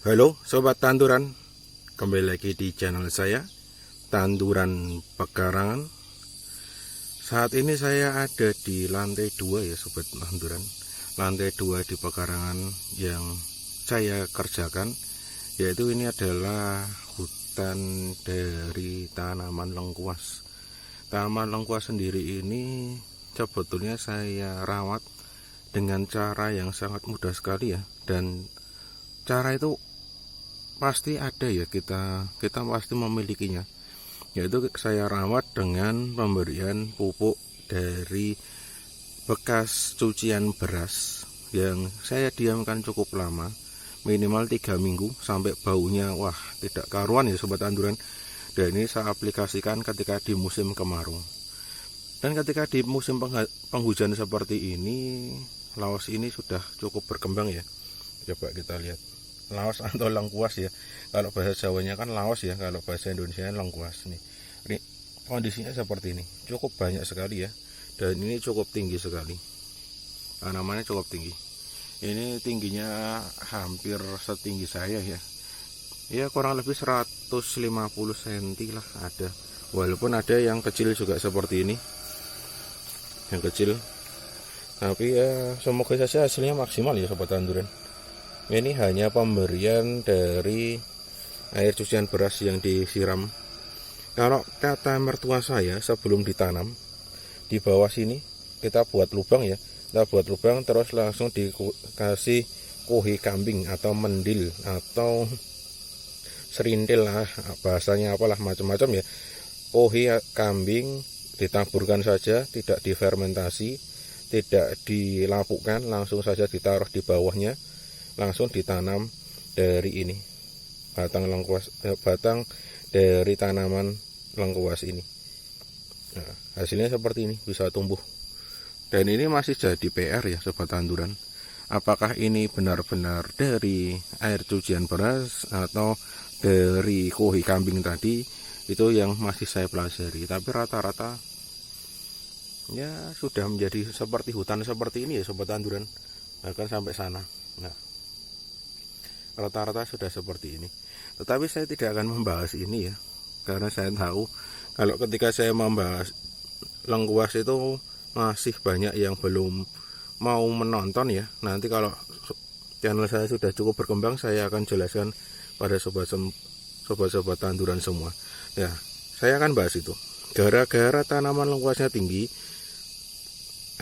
Halo Sobat Tanduran, kembali lagi di channel saya, Tanduran Pekarangan. Saat ini saya ada di lantai 2 ya Sobat Tanduran. Lantai 2 di pekarangan yang saya kerjakan, yaitu ini adalah hutan dari tanaman lengkuas. Tanaman lengkuas sendiri ini sebetulnya saya rawat dengan cara yang sangat mudah sekali ya. Dan cara itu pasti ada ya, kita pasti memilikinya, yaitu saya rawat dengan pemberian pupuk dari bekas cucian beras yang saya diamkan cukup lama, minimal 3 minggu, sampai baunya wah tidak karuan ya Sobat Tanduran. Dan ini saya aplikasikan ketika di musim kemarau. Dan ketika di musim penghujan seperti ini, laos ini sudah cukup berkembang ya. Coba kita lihat, laos atau lengkuas ya, kalau bahasa Jawanya kan laos ya, kalau bahasa Indonesia lengkuas nih. Ini kondisinya seperti ini, cukup banyak sekali ya, dan ini cukup tinggi sekali, tanamannya cukup tinggi. Ini tingginya hampir setinggi saya ya, kurang lebih 150 cm lah ada, walaupun ada yang kecil juga seperti ini, yang kecil, tapi ya semoga saja hasilnya maksimal ya Sobat Tanduran. Ini hanya pemberian dari air cucian beras yang disiram. Kalau kata mertua saya sebelum ditanam, di bawah sini kita buat lubang ya, kita buat lubang terus langsung dikasih kuhi kambing atau mendil atau serintil lah, bahasanya apalah macam-macam ya. Kuhi kambing ditaburkan saja, tidak difermentasi, tidak dilapukkan, langsung saja ditaruh di bawahnya, langsung ditanam dari ini batang lengkuas, batang dari tanaman lengkuas ini. Nah, hasilnya seperti ini, bisa tumbuh. Dan ini masih jadi PR ya Sobat Tanduran, apakah ini benar-benar dari air cucian beras atau dari kuhi kambing tadi, itu yang masih saya pelajari. Tapi rata-rata ya sudah menjadi seperti hutan seperti ini ya Sobat Tanduran, bahkan sampai sana. Nah, rata-rata sudah seperti ini. Tetapi saya tidak akan membahas ini ya, karena saya tahu kalau ketika saya membahas lengkuas itu masih banyak yang belum mau menonton ya. Nanti kalau channel saya sudah cukup berkembang, saya akan jelaskan pada sobat-sobat tanduran semua ya. Saya akan bahas itu. Gara-gara tanaman lengkuasnya tinggi,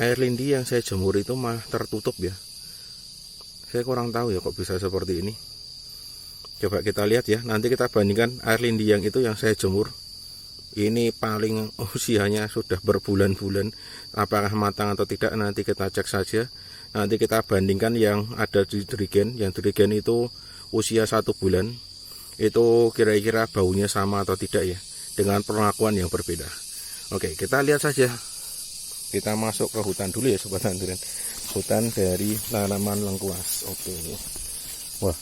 air lindi yang saya jemur itu mah tertutup ya. Saya kurang tahu ya kok bisa seperti ini. Coba kita lihat ya, nanti kita bandingkan air lindi yang itu yang saya jemur. Ini paling usianya sudah berbulan-bulan, apakah matang atau tidak nanti kita cek saja. Nanti kita bandingkan yang ada di drigen. Yang drigen itu usia 1 bulan, itu kira-kira baunya sama atau tidak ya, dengan perlakuan yang berbeda. Oke, kita lihat saja. Kita masuk ke hutan dulu ya Sobat Tanduran. Hutan dari tanaman lengkuas. Oke. Wah,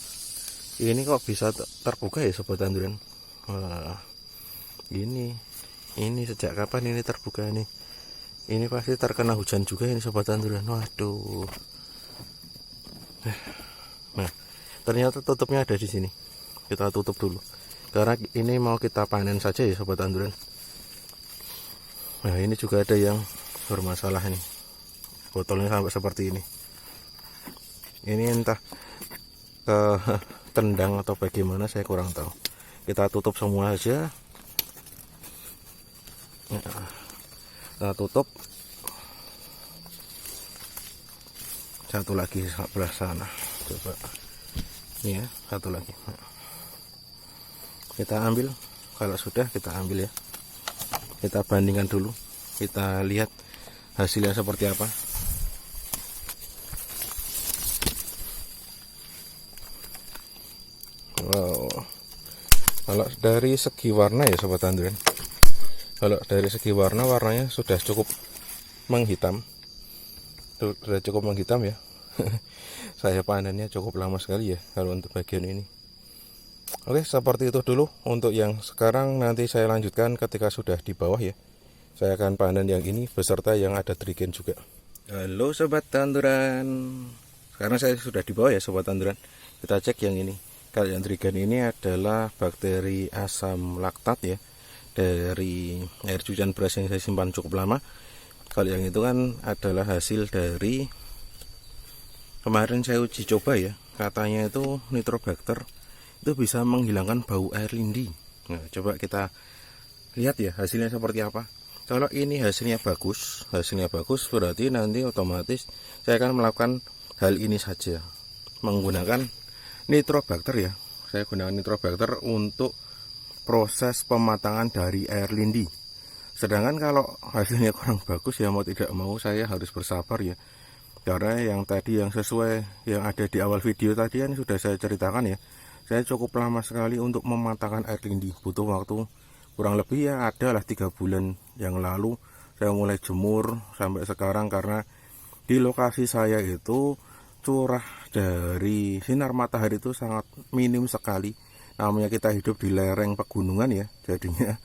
ini kok bisa terbuka ya Sobat Tanduran. Wah, ini sejak kapan ini terbuka ini? Ini pasti terkena hujan juga ini Sobat Tanduran. Waduh. Nah, ternyata tutupnya ada di sini. Kita tutup dulu, karena ini mau kita panen saja ya Sobat Tanduran. Nah, ini juga ada yang bermasalah nih. Botolnya sampai seperti ini. Ini entah ke tendang atau bagaimana, saya kurang tahu. Kita tutup semua aja. Kita tutup. Satu lagi sebelah sana. Coba. Ini ya, satu lagi. Kita ambil. Kalau sudah kita ambil ya. Kita bandingkan dulu. Kita lihat hasilnya seperti apa. Wow. Kalau dari segi warna ya Sobat Tanduran, kalau dari segi warna, warnanya sudah cukup menghitam. Sudah cukup menghitam ya. Saya panennya cukup lama sekali ya kalau untuk bagian ini. Oke, seperti itu dulu untuk yang sekarang. Nanti saya lanjutkan ketika sudah di bawah ya. Saya akan panen yang ini beserta yang ada drigen juga. Halo Sobat Tanduran, sekarang saya sudah di bawah ya Sobat Tanduran. Kita cek yang ini. Kalau yang trigen ini adalah bakteri asam laktat ya, dari air cucian beras yang saya simpan cukup lama. Kalau yang itu kan adalah hasil dari kemarin saya uji coba ya, katanya itu nitrobakter itu bisa menghilangkan bau air lindi. Nah, coba kita lihat ya hasilnya seperti apa. Kalau ini hasilnya bagus berarti nanti otomatis saya akan melakukan hal ini saja, menggunakan nitrobakter ya. Saya gunakan nitrobakter untuk proses pematangan dari air lindi. Sedangkan kalau hasilnya kurang bagus ya mau tidak mau saya harus bersabar ya. Karena yang tadi yang sesuai yang ada di awal video tadi kan sudah saya ceritakan ya. Saya cukup lama sekali untuk mematangkan air lindi, butuh waktu kurang lebih ya adalah 3 bulan yang lalu saya mulai jemur sampai sekarang, karena di lokasi saya itu curah dari sinar matahari itu sangat minim sekali. Namanya kita hidup di lereng pegunungan ya, jadinya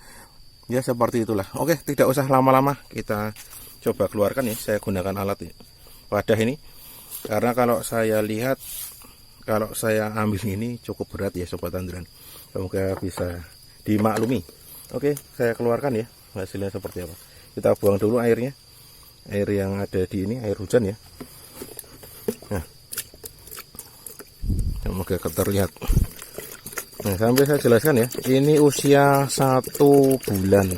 ya seperti itulah. Oke, tidak usah lama-lama, kita coba keluarkan ya. Saya gunakan alat wadah ini karena kalau saya lihat, kalau saya ambil ini cukup berat ya sobat tanduran. Semoga bisa dimaklumi. Oke, saya keluarkan ya hasilnya seperti apa. Kita buang dulu airnya, air yang ada di ini air hujan ya. Nah, semoga terlihat. Nah, sambil saya jelaskan ya, ini usia 1 bulan.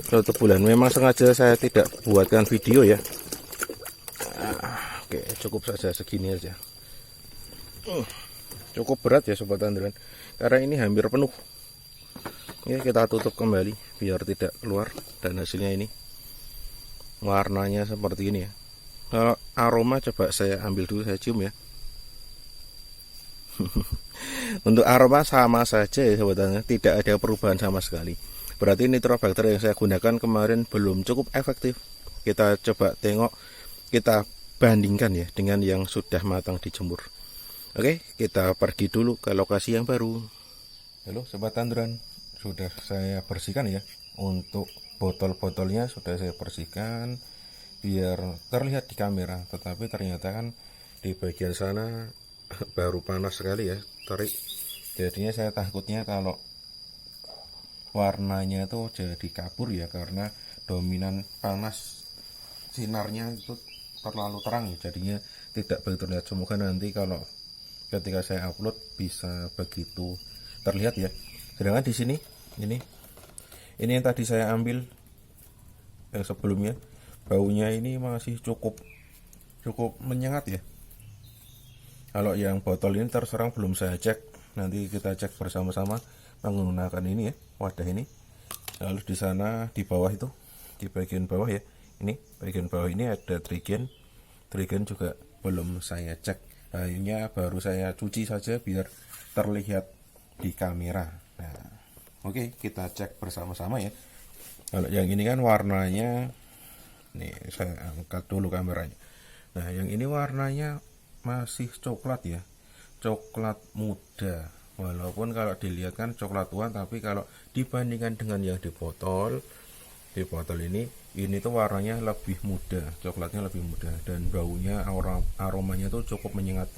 1 bulan. Memang sengaja saya tidak buatkan video ya. Oke, cukup saja segini aja. Cukup berat ya sobat tanduran, karena ini hampir penuh. Ya, kita tutup kembali biar tidak keluar, dan hasilnya ini warnanya seperti ini ya. Kalau aroma coba saya ambil dulu, saya cium ya. Untuk aroma sama saja ya sobatnya, tidak ada perubahan sama sekali. Berarti nitrobakter yang saya gunakan kemarin belum cukup efektif. Kita coba tengok, kita bandingkan ya dengan yang sudah matang dijemur. Oke, kita pergi dulu ke lokasi yang baru. Halo sobat tanduran, sudah saya bersihkan ya. Untuk botol-botolnya sudah saya bersihkan biar terlihat di kamera, tetapi ternyata kan di bagian sana baru panas sekali ya, terik. Jadinya saya takutnya kalau warnanya itu jadi kabur ya, karena dominan panas sinarnya itu terlalu terang ya, jadinya tidak begitu terlihat. Semoga nanti kalau ketika saya upload bisa begitu terlihat ya. Sedangkan di sini ini yang tadi saya ambil yang sebelumnya, baunya ini masih cukup menyengat ya. Kalau yang botol ini terserang belum saya cek, nanti kita cek bersama-sama menggunakan ini ya, wadah ini. Lalu di sana di bawah itu, di bagian bawah ya, ini bagian bawah ini ada trigen juga belum saya cek, akhirnya baru saya cuci saja biar terlihat di kamera. Nah, oke, kita cek bersama-sama ya. Kalau yang ini kan warnanya, nih saya angkat dulu kameranya. Nah, yang ini warnanya masih coklat ya, coklat muda. Walaupun kalau dilihat kan coklat tua, tapi kalau dibandingkan dengan yang di botol ini tuh warnanya lebih muda, coklatnya lebih muda, dan baunya, aromanya tuh cukup menyengat.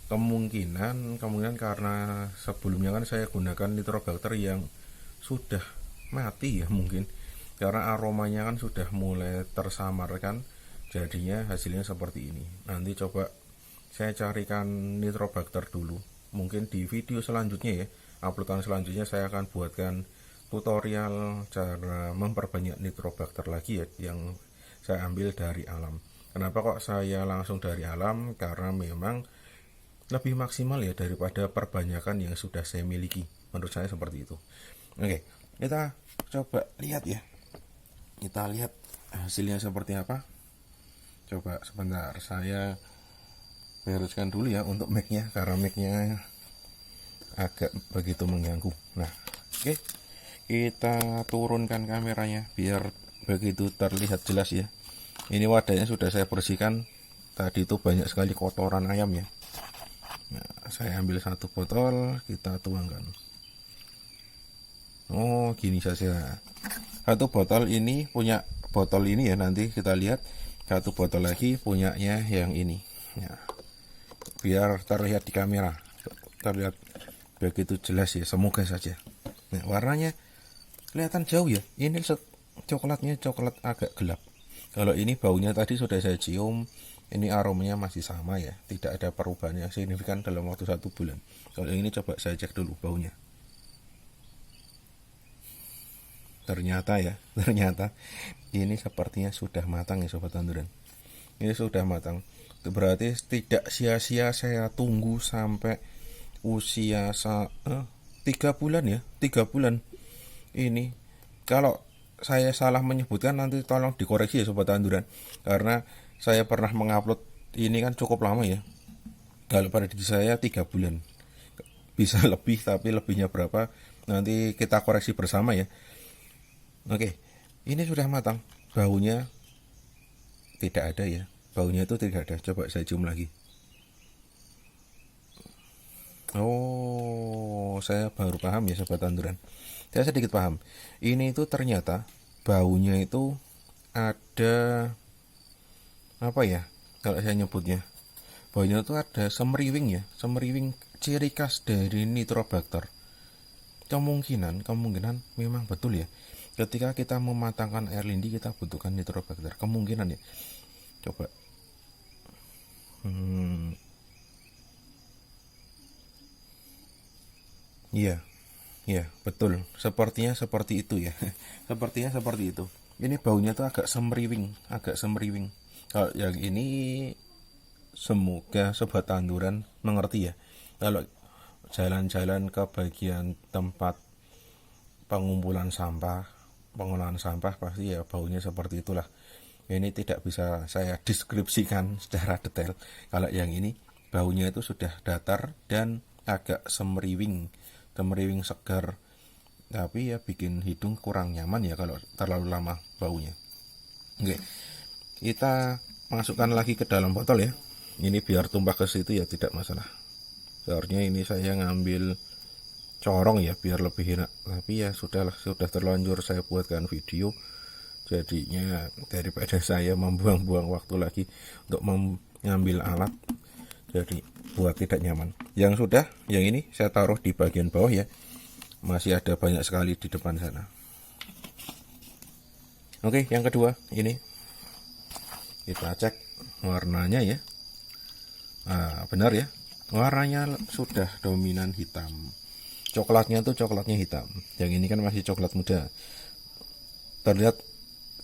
Kemungkinan karena sebelumnya kan saya gunakan nitrobakter yang sudah mati ya, mungkin karena aromanya kan sudah mulai tersamarkan, jadinya hasilnya seperti ini. Nanti coba saya carikan nitrobakter dulu, mungkin di video selanjutnya ya, uploadan selanjutnya saya akan buatkan tutorial cara memperbanyak nitrobakter lagi ya, yang saya ambil dari alam. Kenapa kok saya langsung dari alam? Karena memang lebih maksimal ya daripada perbanyakan yang sudah saya miliki, menurut saya seperti itu. Oke, kita coba lihat ya, kita lihat hasilnya seperti apa. Coba sebentar, saya bereskan dulu ya untuk mic-nya, karena mic-nya agak begitu mengganggu. Nah, oke, kita turunkan kameranya biar begitu terlihat jelas ya. Ini wadahnya sudah saya bersihkan, tadi itu banyak sekali kotoran ayam ya. Nah, saya ambil 1 botol, kita tuangkan. Oh, gini saja. 1 botol ini punya botol ini ya, nanti kita lihat 1 botol lagi punyanya yang ini. Ya, biar terlihat di kamera, terlihat begitu jelas ya, semoga saja. Nah, warnanya kelihatan jauh ya, ini coklatnya coklat agak gelap. Kalau ini baunya tadi sudah saya cium, ini aromanya masih sama ya, tidak ada perubahan yang signifikan dalam waktu 1 bulan. Kalau ini coba saya cek dulu baunya. Ternyata ini sepertinya sudah matang ya sobat tanduran. Ini sudah matang. Itu berarti tidak sia-sia saya tunggu sampai usia 3 bulan ya, 3 bulan. Ini kalau saya salah menyebutkan nanti tolong dikoreksi ya sobat tanduran. Karena saya pernah mengupload ini kan cukup lama ya. Kalau pada diri saya 3 bulan. Bisa lebih, tapi lebihnya berapa nanti kita koreksi bersama ya. Oke, ini sudah matang. Baunya tidak ada ya. Baunya itu tidak ada. Coba saya cium lagi. Oh, saya baru paham ya sobat tanduran. Saya sedikit paham. Ini itu ternyata baunya itu ada apa ya? Kalau saya nyebutnya, baunya itu ada semeriwing ya. Semeriwing ciri khas dari Nitrobacter. Kemungkinan memang betul ya. Ketika kita mematangkan air lindi kita butuhkan Nitrobacter. Kemungkinan ya. Coba. Iya. Iya, betul. Sepertinya seperti itu ya. Sepertinya seperti itu. Ini baunya tuh agak semeriwing. Kalau yang ini semoga sobat tanduran mengerti ya. Kalau jalan-jalan ke bagian tempat pengumpulan sampah, pengolahan sampah, pasti ya baunya seperti itulah. Ini tidak bisa saya deskripsikan secara detail. Kalau yang ini baunya itu sudah datar dan agak semeriwing segar. Tapi ya bikin hidung kurang nyaman ya kalau terlalu lama baunya. Oke, kita masukkan lagi ke dalam botol ya. Ini biar tumpah ke situ ya, tidak masalah. Seharusnya ini saya ngambil corong ya biar lebih enak, tapi ya sudah terlanjur saya buatkan video, jadinya daripada saya membuang-buang waktu lagi untuk mengambil alat, jadi buat tidak nyaman. Yang ini saya taruh di bagian bawah ya, masih ada banyak sekali di depan sana. Oke, yang kedua ini kita cek warnanya ya. Benar ya, warnanya sudah dominan hitam. Coklatnya hitam. Yang ini kan masih coklat muda. Terlihat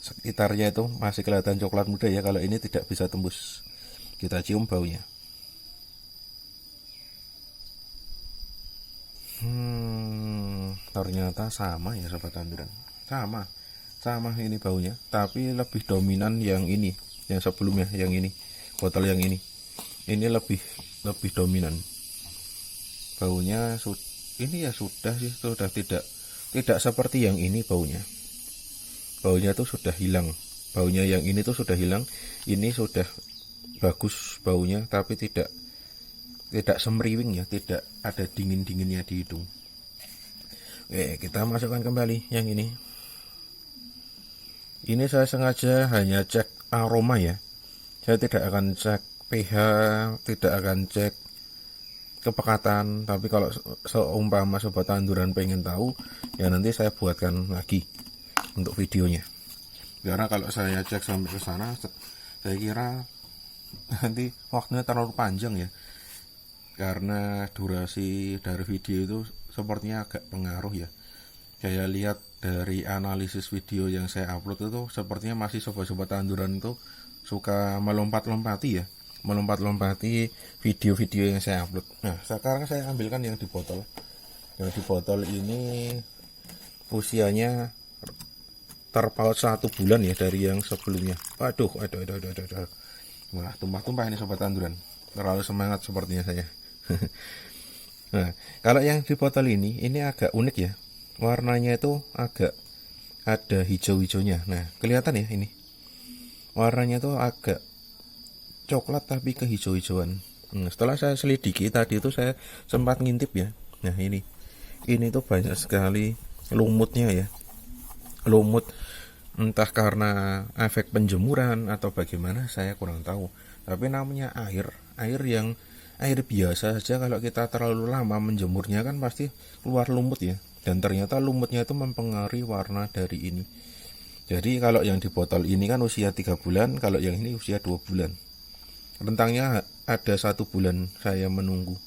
sekitarnya itu masih kelihatan coklat muda ya. Kalau ini tidak bisa tembus. Kita cium baunya. Ternyata sama ya sobat tanduran. Sama ini baunya. Tapi lebih dominan yang ini. Yang sebelumnya, yang ini. Botol yang ini. Ini lebih dominan. Baunya ini ya sudah tidak seperti yang ini baunya tuh sudah hilang. Baunya yang ini tuh sudah hilang, ini sudah bagus baunya, tapi tidak semeriwing ya, tidak ada dingin-dinginnya di hidung. Oke, kita masukkan kembali yang ini saya sengaja hanya cek aroma ya, saya tidak akan cek pH, tidak akan cek kepekatan. Tapi kalau seumpama sobat tanduran pengen tahu ya, nanti saya buatkan lagi untuk videonya. Karena kalau saya cek sampai ke sana, saya kira nanti waktunya terlalu panjang ya. Karena durasi dari video itu sepertinya agak pengaruh ya. Saya lihat dari analisis video yang saya upload itu sepertinya masih sobat-sobat tanduran itu suka melompat-lompati video-video yang saya upload. Nah, sekarang saya ambilkan yang di botol. Yang di botol ini usianya terpaut 1 bulan ya dari yang sebelumnya. Aduh. Wah, tumpah-tumpah ini sobat tanduran. Terlalu semangat sepertinya saya. Nah, kalau yang di botol ini agak unik ya. Warnanya itu agak ada hijau-hijaunya. Nah, kelihatan ya ini. Warnanya itu agak coklat tapi kehijau-hijauan. Setelah saya selidiki tadi itu saya sempat ngintip ya. Nah, ini tuh banyak sekali lumutnya ya. Lumut entah karena efek penjemuran atau bagaimana saya kurang tahu. Tapi namanya air yang air biasa saja kalau kita terlalu lama menjemurnya kan pasti keluar lumut ya, dan ternyata lumutnya itu mempengaruhi warna dari ini. Jadi kalau yang di botol ini kan usia 3 bulan, kalau yang ini usia 2 bulan. Rentangnya ada 1 bulan saya menunggu.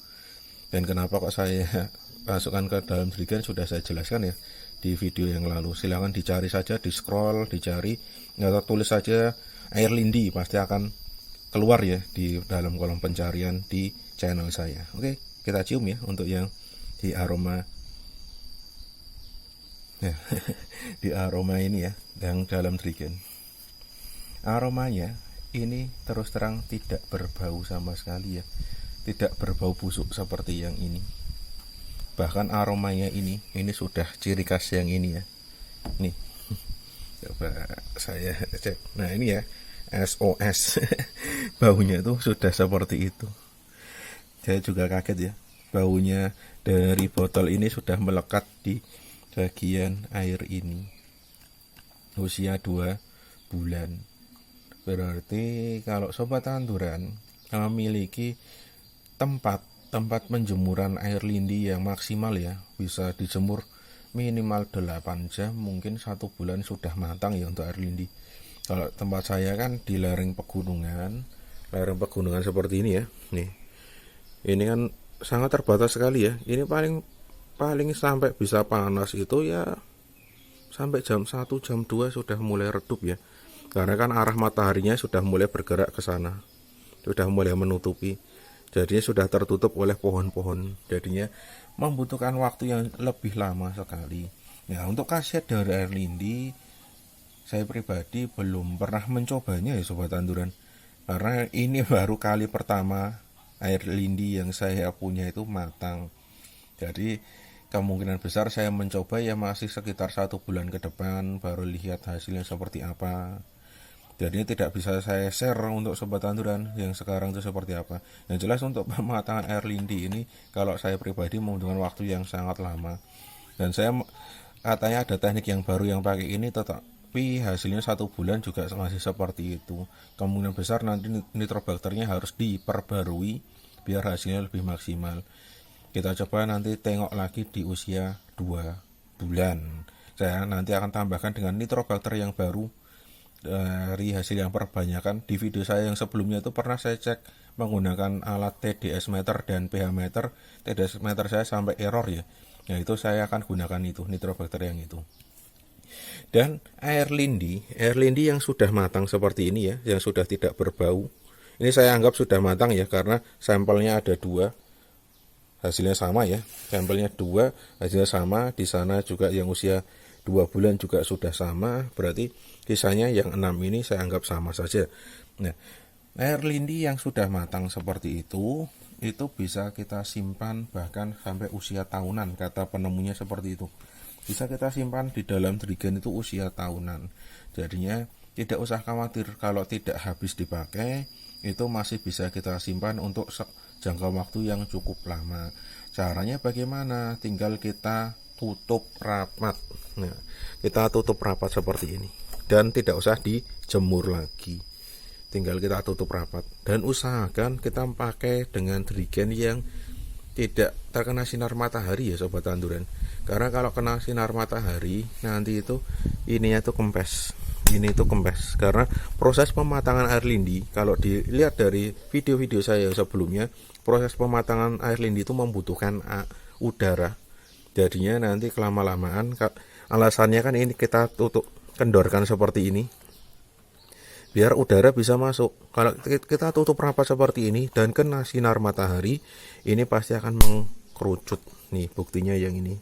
Dan kenapa kok saya masukkan ke dalam jerigen sudah saya jelaskan ya di video yang lalu. Silahkan dicari saja, di scroll, dicari, atau tulis saja air lindi, pasti akan keluar ya di dalam kolom pencarian di channel saya. Oke, kita cium ya untuk yang di aroma ya, di aroma ini ya, yang dalam jerigen. Aromanya ini terus terang tidak berbau sama sekali ya, tidak berbau busuk seperti yang ini. Bahkan aromanya ini sudah ciri khas yang ini ya. Nih, coba saya cek. Nah ini ya, SOS. Baunya itu sudah seperti itu. Saya juga kaget ya, baunya dari botol ini sudah melekat di bagian air ini. Usia 2 bulan. Berarti kalau sobat tanduran memiliki tempat penjemuran air lindi yang maksimal ya, bisa dijemur minimal 8 jam, mungkin 1 bulan sudah matang ya untuk air lindi. Kalau tempat saya kan di lereng pegunungan seperti ini ya. Nih, ini kan sangat terbatas sekali ya. Ini paling sampai bisa panas itu ya sampai jam 1 jam 2 sudah mulai redup ya, karena kan arah mataharinya sudah mulai bergerak ke sana, sudah mulai menutupi. Jadinya sudah tertutup oleh pohon-pohon, jadinya membutuhkan waktu yang lebih lama sekali. Ya, untuk khasiat dari air lindi, saya pribadi belum pernah mencobanya ya sobat tanduran, karena ini baru kali pertama air lindi yang saya punya itu matang. Jadi kemungkinan besar saya mencoba ya masih sekitar 1 bulan ke depan, baru lihat hasilnya seperti apa. Jadi tidak bisa saya share untuk sobat tanduran yang sekarang itu seperti apa. Yang jelas untuk pematangan air lindi ini kalau saya pribadi membutuhkan waktu yang sangat lama. Dan saya katanya ada teknik yang baru yang pakai ini, tetapi hasilnya 1 bulan juga masih seperti itu. Kemungkinan besar nanti nitrobakternya harus diperbarui biar hasilnya lebih maksimal. Kita coba nanti tengok lagi di usia 2 bulan. Saya nanti akan tambahkan dengan nitrobakter yang baru dari hasil yang perbanyakan. Di video saya yang sebelumnya itu pernah saya cek menggunakan alat TDS meter dan pH meter. TDS meter saya sampai error ya. Nah itu saya akan gunakan itu, nitrobakter yang itu. Dan air lindi yang sudah matang seperti ini ya, yang sudah tidak berbau, ini saya anggap sudah matang ya, karena sampelnya ada 2, hasilnya sama ya, sampelnya 2, hasilnya sama. Di sana juga yang usia 2 bulan juga sudah sama, berarti sisanya yang 6 ini saya anggap sama saja. Nah, air lindi yang sudah matang seperti itu bisa kita simpan bahkan sampai usia tahunan, kata penemunya seperti itu. Bisa kita simpan di dalam jerigen itu usia tahunan. Jadinya tidak usah khawatir kalau tidak habis dipakai, itu masih bisa kita simpan untuk jangka waktu yang cukup lama. Caranya bagaimana? Tinggal kita tutup rapat. Nah, kita tutup rapat seperti ini. Dan tidak usah dijemur lagi, tinggal kita tutup rapat. Dan usahakan kita pakai dengan jerigen yang tidak terkena sinar matahari ya sobat tanduran, karena kalau kena sinar matahari nanti itu ininya tuh kempes, ini tuh kempes. Karena proses pematangan air lindi, kalau dilihat dari video-video saya sebelumnya, proses pematangan air lindi itu membutuhkan udara. Jadinya nanti kelama-lamaan, alasannya kan ini kita tutup, kendorkan seperti ini biar udara bisa masuk. Kalau kita tutup rapat seperti ini dan kena sinar matahari, ini pasti akan mengkerucut. Nih buktinya yang ini,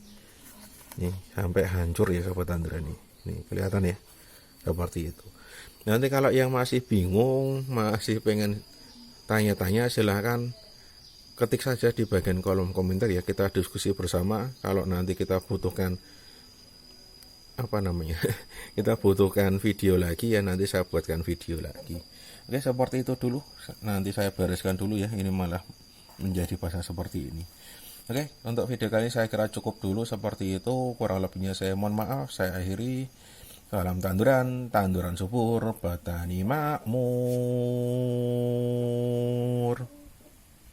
nih sampai hancur ya sobat tanduran. Nih kelihatan ya, seperti itu. Nanti kalau yang masih bingung, masih pengen tanya-tanya, silahkan ketik saja di bagian kolom komentar ya, kita diskusi bersama. Kalau nanti kita butuhkan kita butuhkan video lagi ya, nanti saya buatkan video lagi. Oke, seperti itu dulu. Nanti saya bereskan dulu ya, ini malah menjadi basah seperti ini. Oke, untuk video kali ini saya kira cukup dulu seperti itu. Kurang lebihnya saya mohon maaf. Saya akhiri. Salam tanduran subur, petani makmur.